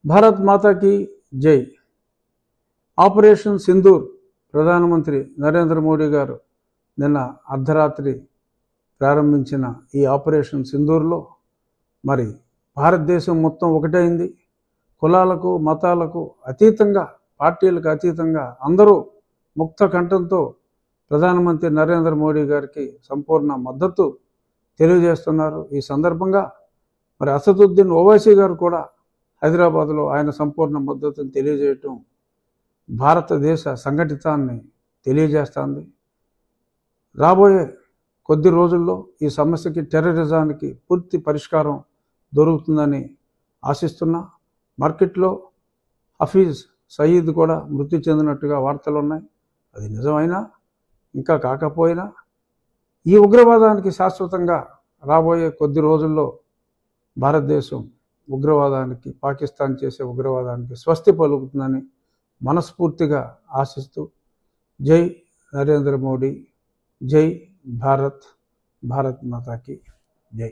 భారత్ మాతాకి జై. ఆపరేషన్ సింధూర్ ప్రధానమంత్రి నరేంద్ర మోడీ గారు నిన్న అర్ధరాత్రి ప్రారంభించిన ఈ ఆపరేషన్ సింధూర్లో మరి భారతదేశం మొత్తం ఒకటైంది. కులాలకు మతాలకు అతీతంగా, పార్టీలకు అతీతంగా అందరూ ముక్త కంఠంతో ప్రధానమంత్రి నరేంద్ర మోడీ గారికి సంపూర్ణ మద్దతు తెలియజేస్తున్నారు. ఈ సందర్భంగా మరి అసదుద్దీన్ ఓవైసీ గారు కూడా హైదరాబాద్లో ఆయన సంపూర్ణ మద్దతును తెలియజేయటం భారతదేశ సంఘటితాన్ని తెలియజేస్తుంది. రాబోయే కొద్ది రోజుల్లో ఈ సమస్యకి, టెర్రరిజానికి పూర్తి పరిష్కారం దొరుకుతుందని ఆశిస్తున్నా. మార్కెట్లో హఫీజ్ సయీద్ కూడా మృతి చెందినట్టుగా వార్తలు ఉన్నాయి. అది నిజమైనా ఇంకా కాకపోయినా ఈ ఉగ్రవాదానికి శాశ్వతంగా రాబోయే కొద్ది రోజుల్లో భారతదేశం ఉగ్రవాదానికి, పాకిస్తాన్ చేసే ఉగ్రవాదానికి స్వస్తి పలుకుతుందని మనస్ఫూర్తిగా ఆశిస్తూ జై నరేంద్ర మోడీ, జై భారత్, భారత్ మాతాకి జై.